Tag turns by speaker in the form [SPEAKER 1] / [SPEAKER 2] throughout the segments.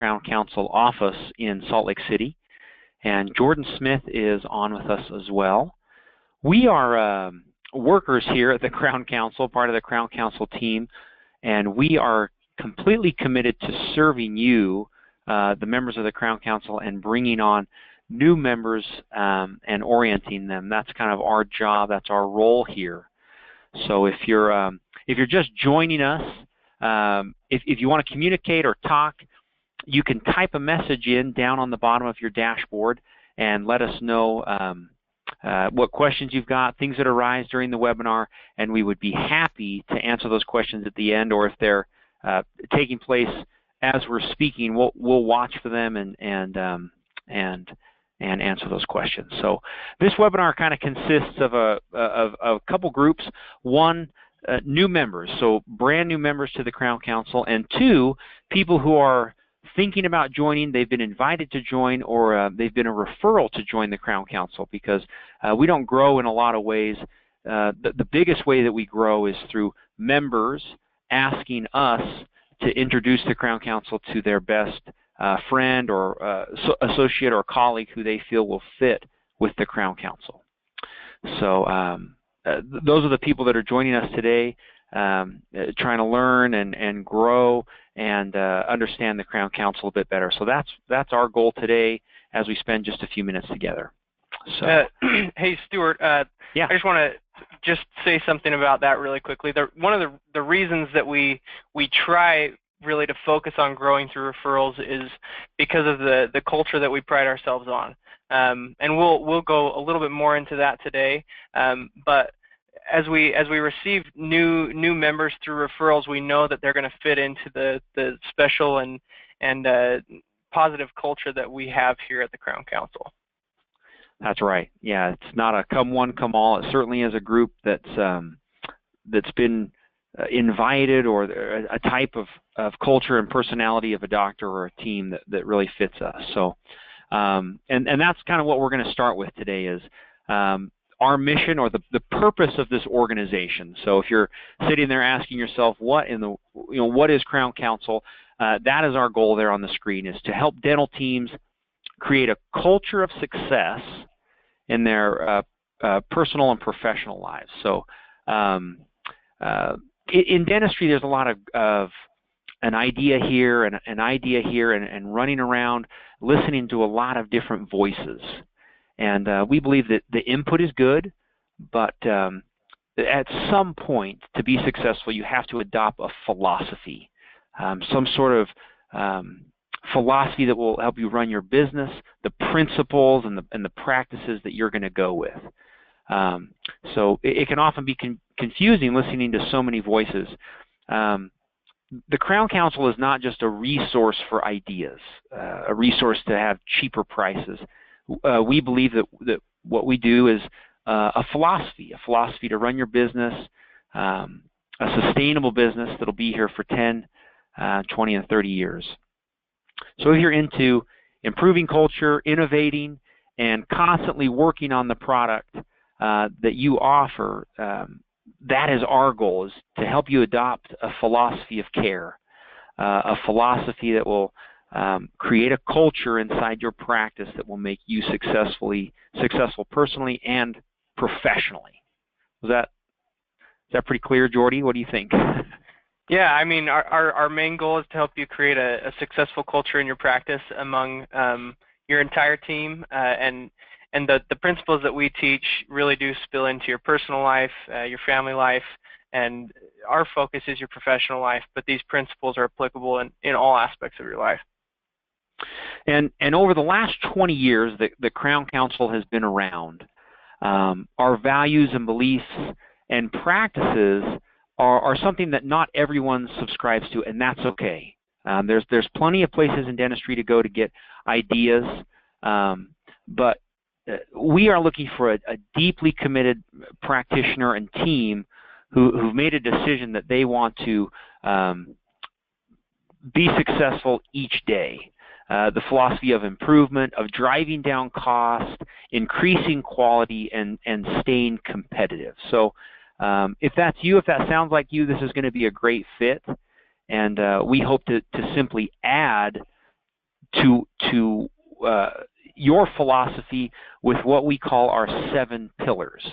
[SPEAKER 1] Crown Council office in Salt Lake City, and Jordan Smith is on with us as well. We are workers here at the Crown Council, part of the Crown Council team, and we are completely committed to serving you, the members of the Crown Council, and bringing on new members and orienting them. That's kind of our job. That's our role here. So if you're just joining us, if you want to communicate or talk, you can type a message in down on the bottom of your dashboard and let us know what questions you've got, things that arise during the webinar, and we would be happy to answer those questions at the end, or if they're taking place as we're speaking, we'll watch for them and answer those questions. So this webinar kind of consists of a couple groups. One, new members, so brand new members to the Crown Council, and two, people who are thinking about joining, they've been invited to join, or they've been a referral to join the Crown Council, because we don't grow in a lot of ways. The biggest way that we grow is through members asking us to introduce the Crown Council to their best friend or associate or colleague who they feel will fit with the Crown Council. So those are the people that are joining us today, trying to learn and grow and understand the Crown Council a bit better. So that's our goal today as we spend just a few minutes together. So,
[SPEAKER 2] hey, Stuart,
[SPEAKER 1] yeah.
[SPEAKER 2] I just want to just say something about that really quickly. One of the reasons that we try really to focus on growing through referrals is because of the culture that we pride ourselves on. And we'll go a little bit more into that today. But as we receive new members through referrals, we know that they're going to fit into the special and positive culture that we have here at the Crown Council.
[SPEAKER 1] That's right. Yeah, it's not a come one, come all. It certainly is a group that's been invited, or a type of culture and personality of a doctor or a team that really fits us. So, and that's kind of what we're going to start with today is our mission, or the purpose of this organization. So if you're sitting there asking yourself, what is Crown Council? That is our goal there on the screen, is to help dental teams create a culture of success in their personal and professional lives. So in dentistry, there's a lot of an idea here and an idea here, and running around listening to a lot of different voices. And we believe that the input is good, but at some point, to be successful, you have to adopt a philosophy, some sort of philosophy that will help you run your business, the principles and the practices that you're going to go with. So it can often be confusing listening to so many voices. The Crown Council is not just a resource for ideas, a resource to have cheaper prices. We believe that what we do is a philosophy to run your business, a sustainable business that'll be here for 10, 20, and 30 years. So if you're into improving culture, innovating, and constantly working on the product that you offer, that is our goal, is to help you adopt a philosophy of care, a philosophy that will create a culture inside your practice that will make you successful personally and professionally. Is that pretty clear, Jordy? What do you think?
[SPEAKER 2] Yeah, I mean, our main goal is to help you create a successful culture in your practice among your entire team, and the principles that we teach really do spill into your personal life, your family life, and our focus is your professional life, but these principles are applicable in all aspects of your life.
[SPEAKER 1] And over the last 20 years that the Crown Council has been around, our values and beliefs and practices are something that not everyone subscribes to, and that's okay. There's plenty of places in dentistry to go to get ideas, but we are looking for a deeply committed practitioner and team who've made a decision that they want to be successful each day. The philosophy of improvement, of driving down cost, increasing quality, and staying competitive. So if that's you, if that sounds like you, this is going to be a great fit. And we hope to simply add to your philosophy with what we call our 7 pillars.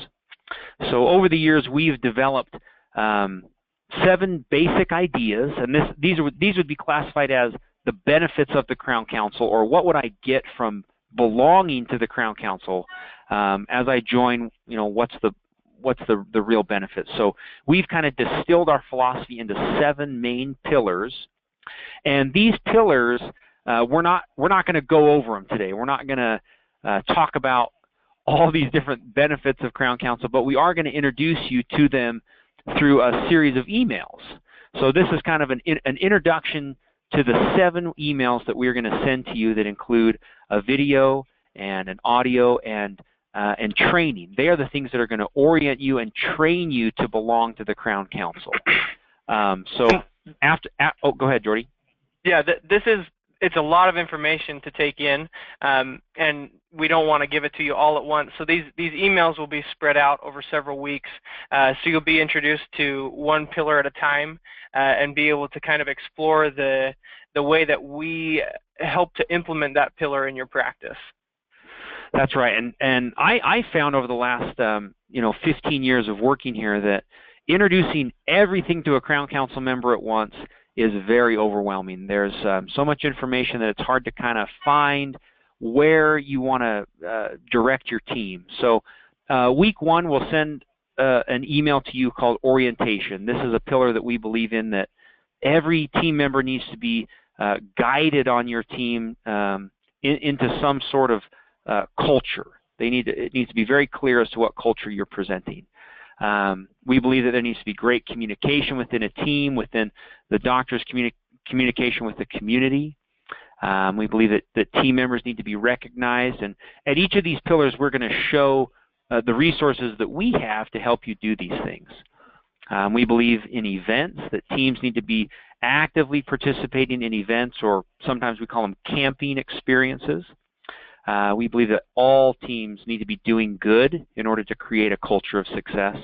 [SPEAKER 1] So over the years, we've developed 7 basic ideas, and these would be classified as the benefits of the Crown Council, or what would I get from belonging to the Crown Council as I join. What's the real benefit? So we've kind of distilled our philosophy into 7 main pillars, and these pillars we're not going to go over them today. We're not going to talk about all these different benefits of Crown Council, but we are going to introduce you to them through a series of emails. So this is kind of an introduction to the 7 emails that we're going to send to you that include a video and an audio and training. They are the things that are going to orient you and train you to belong to the Crown Council. Oh, go ahead, Jordy.
[SPEAKER 2] Yeah, it's a lot of information to take in, and we don't want to give it to you all at once. So these emails will be spread out over several weeks. So you'll be introduced to 1 pillar at a time and be able to kind of explore the way that we help to implement that pillar in your practice.
[SPEAKER 1] That's right, and I found over the last 15 years of working here that introducing everything to a Crown Council member at once is very overwhelming. There's so much information that it's hard to kind of find where you want to direct your team. So week 1, we'll send an email to you called orientation. This is a pillar that we believe in, that every team member needs to be guided on your team into some sort of culture. It needs to be very clear as to what culture you're presenting. We believe that there needs to be great communication within a team, within the doctor's communication with the community. We believe that team members need to be recognized, and at each of these pillars we're going to show the resources that we have to help you do these things. We believe in events, that teams need to be actively participating in events, or sometimes we call them camping experiences. We believe that all teams need to be doing good in order to create a culture of success.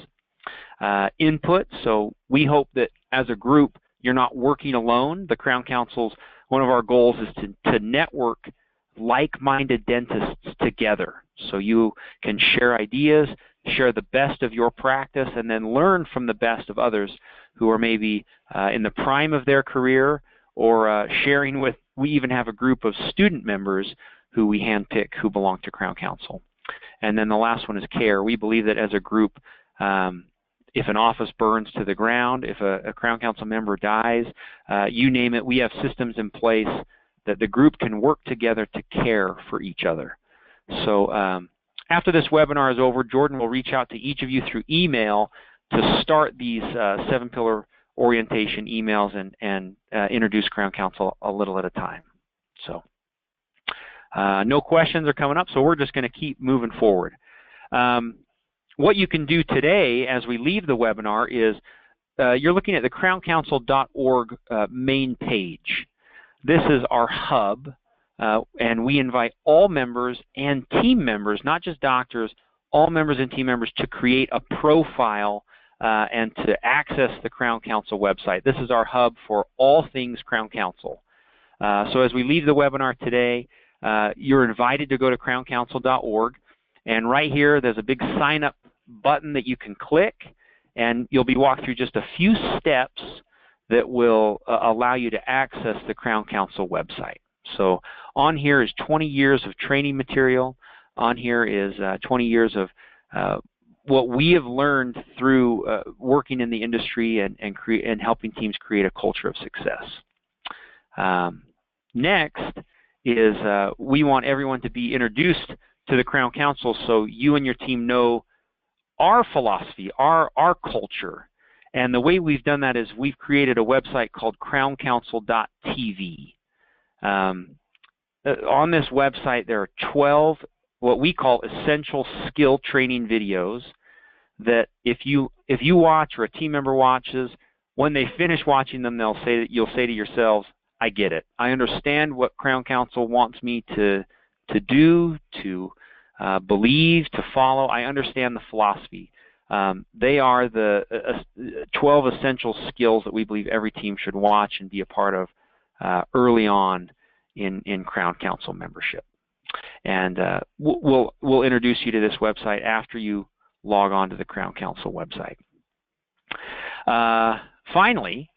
[SPEAKER 1] Input, so we hope that as a group you're not working alone. The Crown Council's, one of our goals is to network like-minded dentists together, so you can share ideas, share the best of your practice, and then learn from the best of others who are maybe in the prime of their career, or sharing with, we even have a group of student members who we handpick who belong to Crown Council. And then the last one is care. We believe that as a group, if an office burns to the ground, if a Crown Council member dies, you name it, we have systems in place that the group can work together to care for each other. So after this webinar is over, Jordan will reach out to each of you through email to start these 7-pillar orientation emails and introduce Crown Council a little at a time. So no questions are coming up, so we're just going to keep moving forward. What you can do today as we leave the webinar is you're looking at the crowncouncil.org main page. This is our hub, and we invite all members and team members, not just doctors, all members and team members to create a profile and to access the Crown Council website. This is our hub for all things Crown Council. So as we leave the webinar today, you're invited to go to crowncouncil.org, and right here there's a big sign up button that you can click, and you'll be walked through just a few steps that will allow you to access the Crown Council website. So on here is 20 years of training material. On here is 20 years of what we have learned through working in the industry and helping teams create a culture of success. Next is we want everyone to be introduced to the Crown Council so you and your team know our philosophy, our culture. And the way we've done that is we've created a website called crowncouncil.tv. On this website there are 12 what we call essential skill training videos that if you watch or a team member watches, when they finish watching them, you'll say to yourselves, I get it. I understand what Crown Council wants me to do, to believe, to follow. I understand the philosophy. They are the 12 essential skills that we believe every team should watch and be a part of early on in Crown Council membership. And we'll introduce you to this website after you log on to the Crown Council website. Finally,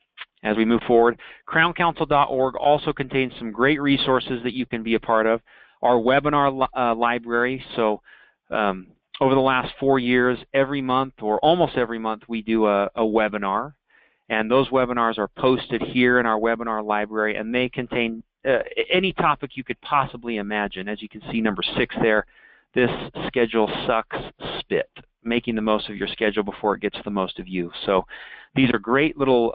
[SPEAKER 1] as we move forward, crowncouncil.org also contains some great resources that you can be a part of. Our webinar library, so over the last 4 years, every month or almost every month we do a webinar, and those webinars are posted here in our webinar library, and they contain any topic you could possibly imagine. As you can see, number 6 there, this schedule sucks spit, making the most of your schedule before it gets the most of you. So these are great little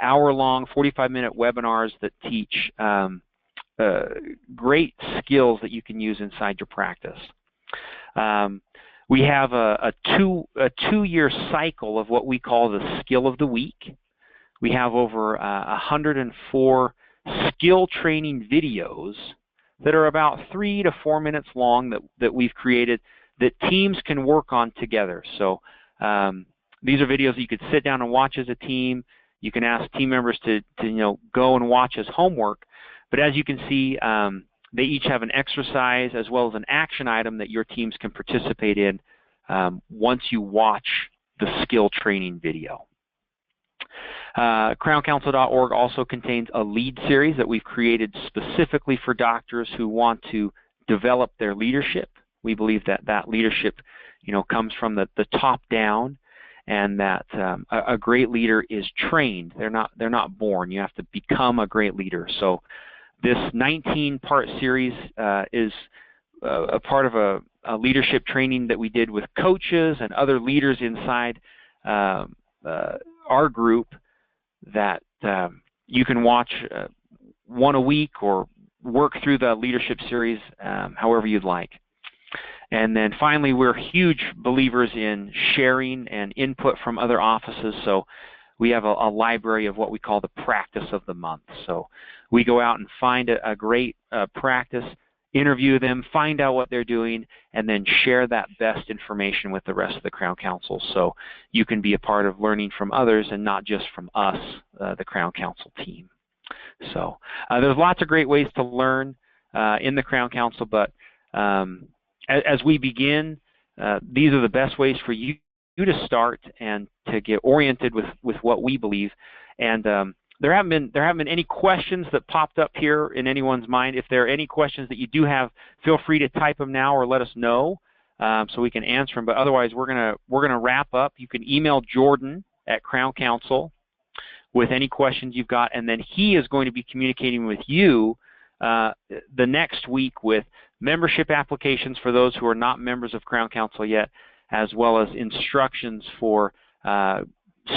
[SPEAKER 1] hour-long, 45-minute webinars that teach great skills that you can use inside your practice. We have a two-year cycle of what we call the Skill of the Week. We have over 104 skill training videos that are about 3 to 4 minutes long that we've created that teams can work on together. So these are videos that you could sit down and watch as a team. You can ask team members to go and watch as homework. But as you can see, they each have an exercise as well as an action item that your teams can participate in once you watch the skill training video. CrownCouncil.org also contains a lead series that we've created specifically for doctors who want to develop their leadership. We believe that leadership, comes from the top down, and that a great leader is trained. They're not born. You have to become a great leader. So this 19-part series is a part of a leadership training that we did with coaches and other leaders inside our group that you can watch one a week or work through the leadership series however you'd like. And then finally, we're huge believers in sharing and input from other offices, so we have a library of what we call the practice of the month. So we go out and find a great practice, interview them, find out what they're doing, and then share that best information with the rest of the Crown Council, so you can be a part of learning from others and not just from us, the Crown Council team. So there's lots of great ways to learn in the Crown Council, but as we begin, these are the best ways for you to start and to get oriented with what we believe. And there haven't been any questions that popped up here in anyone's mind. If there are any questions that you do have, feel free to type them now or let us know so we can answer them. But otherwise, we're gonna wrap up. You can email Jordan at Crown Council with any questions you've got, and then he is going to be communicating with you the next week with membership applications for those who are not members of Crown Council yet, as well as instructions for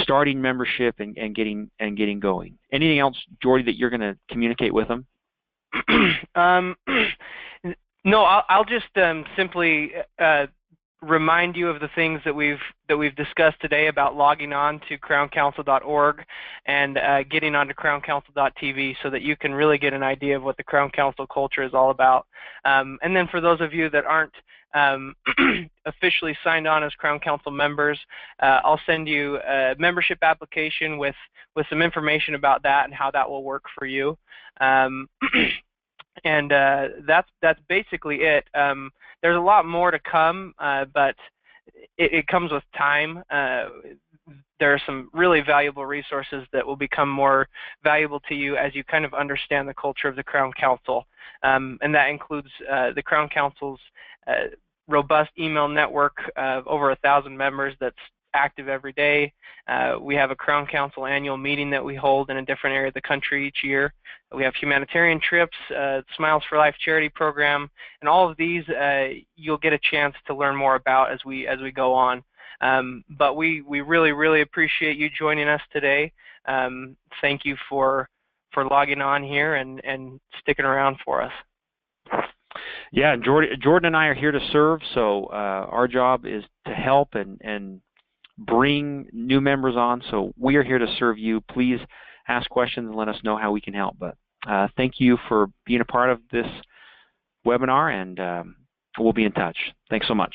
[SPEAKER 1] starting membership and getting going. Anything else, Jordy, that you're going to communicate with them?
[SPEAKER 2] No, I'll just simply remind you of the things that we've discussed today about logging on to crowncouncil.org and getting onto crowncouncil.tv so that you can really get an idea of what the Crown Council culture is all about. And then for those of you that aren't officially signed on as Crown Council members, I'll send you a membership application with some information about that and how that will work for you. And that's basically it. There's a lot more to come, but it comes with time. There are some really valuable resources that will become more valuable to you as you kind of understand the culture of the Crown Council. And that includes the Crown Council's robust email network of over 1,000 members that's active every day. We have a Crown Council annual meeting that we hold in a different area of the country each year. We have humanitarian trips, Smiles for Life charity program, and all of these you'll get a chance to learn more about as we go on. But we really, really appreciate you joining us today. Thank you for logging on here and sticking around for us.
[SPEAKER 1] Yeah, Jordan and I are here to serve, so our job is to help and bring new members on, so we are here to serve you. Please ask questions and let us know how we can help. But thank you for being a part of this webinar, and we'll be in touch. Thanks so much.